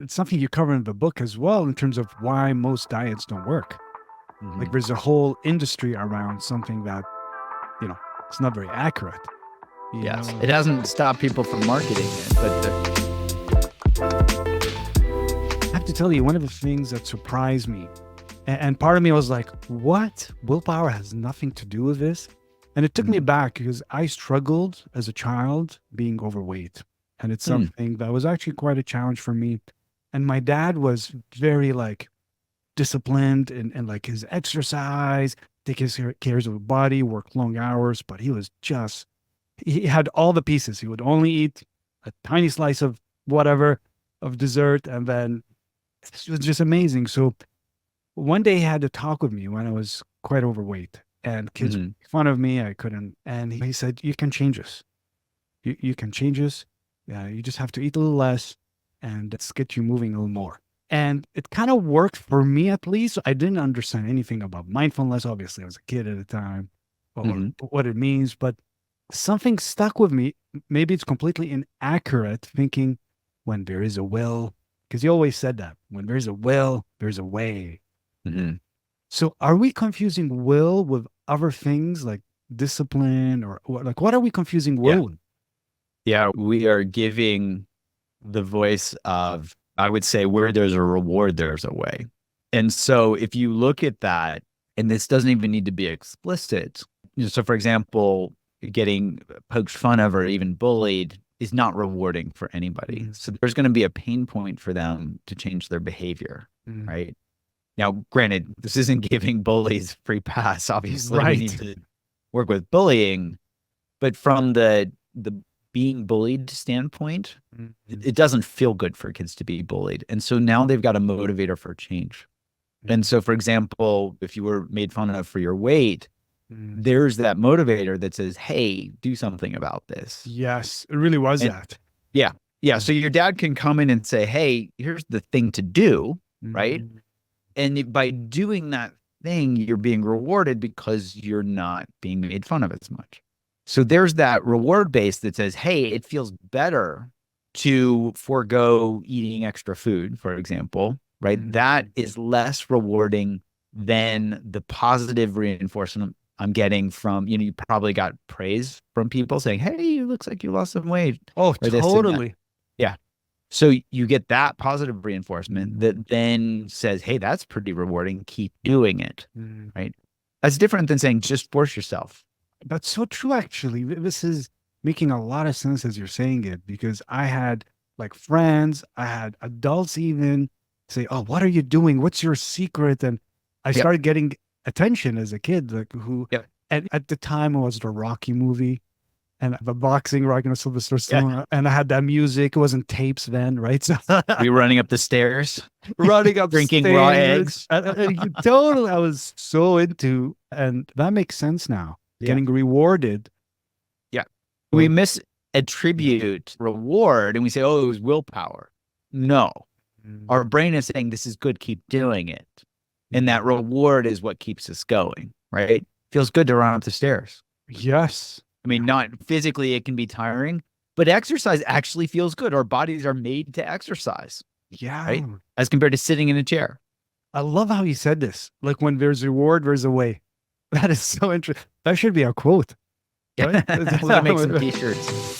it's something you cover in the book as well in terms of why most diets don't work. Like Mhm. there's a whole industry around something that, you know, it's not very accurate. You Yes, know, it hasn't stopped people from marketing it, but I have to tell you, one of the things that surprised me, and part of me was like, what? Willpower has nothing to do with this. And it took me back because I struggled as a child being overweight. And it's mm, something that was actually quite a challenge for me. And my dad was very like disciplined and like his exercise, take his cares of his body, work long hours, but he was just, he had all the pieces. He would only eat a tiny slice of whatever of dessert, and then it was just amazing. So one day he had to talk with me when I was quite overweight, and kids mhm. made fun of me. I couldn't, and he said, "You can change this. You can change this. You just have to eat a little less, and let's get you moving a little more." And it kind of worked for me at least. I didn't understand anything about mindfulness. Obviously, I was a kid at the time, or Mhm. what it means, but something stuck with me. Maybe it's completely inaccurate thinking when there is a will, because he always said that when there's a will, there's a way. Mhm. So are we confusing will with other things like discipline or like what are we confusing Yeah. will with? Yeah. We are giving the voice of, I would say, where there's a reward, there's a way. And so if you look at that, and this doesn't even need to be explicit. So for example, getting poked fun of or even bullied is not rewarding for anybody. Mm, So there's going to be a pain point for them to change their behavior, mm. right? Now, granted, this isn't giving bullies free pass. Obviously, we need Right. to work with bullying, but from the being bullied standpoint, Mm, it doesn't feel good for kids to be bullied. And so now they've got a motivator for change. mm, And so, for example, if you were made fun of for your weight, mm. there's that motivator that says, hey, do something about this. Yes, it really was And that. yeah, yeah. Mm, So your dad can come in and say, hey, here's the thing to do, right? mm, And by doing that thing, you're being rewarded because you're not being made fun of as much. So there's that reward base that says, hey, it feels better to forego eating extra food, for example, right? mm. That is less rewarding than the positive reinforcement I'm getting from, you probably got praise from people saying, hey, it looks like you lost some weight Oh, or this and that. totally. Yeah. So you get that positive reinforcement Mm, that then says, hey, that's pretty rewarding. Keep doing it. mm. Right. That's different than saying just force yourself. That's so true, actually. This is making a lot of sense as you're saying it because I had like friends, I had adults even say, "Oh, what are you doing? What's your secret?" And I Yep. started getting attention as a kid, like who, Yep. and at the time it was the Rocky movie and the boxing, Rocky and Sylvester Yeah. Stallone, and I had that music. It wasn't tapes then, right? So Were you running up the stairs, running drinking raw upstairs. eggs? Totally, I was so into, and that makes sense now. Yeah. Getting rewarded. Yeah. We Well, misattribute reward and we say, oh, it was willpower. No, mm, our brain is saying this is good, keep doing it. And mm. that reward is what keeps us going, right? Feels good to run up the stairs. Yes. I mean, not physically, it can be tiring, but exercise actually feels good. Our bodies are made to exercise, right? Yeah. As compared to sitting in a chair. I love how you said this. Like when there's a reward, there's a way. That is so interesting. That should be a quote, right? We can make some t-shirts.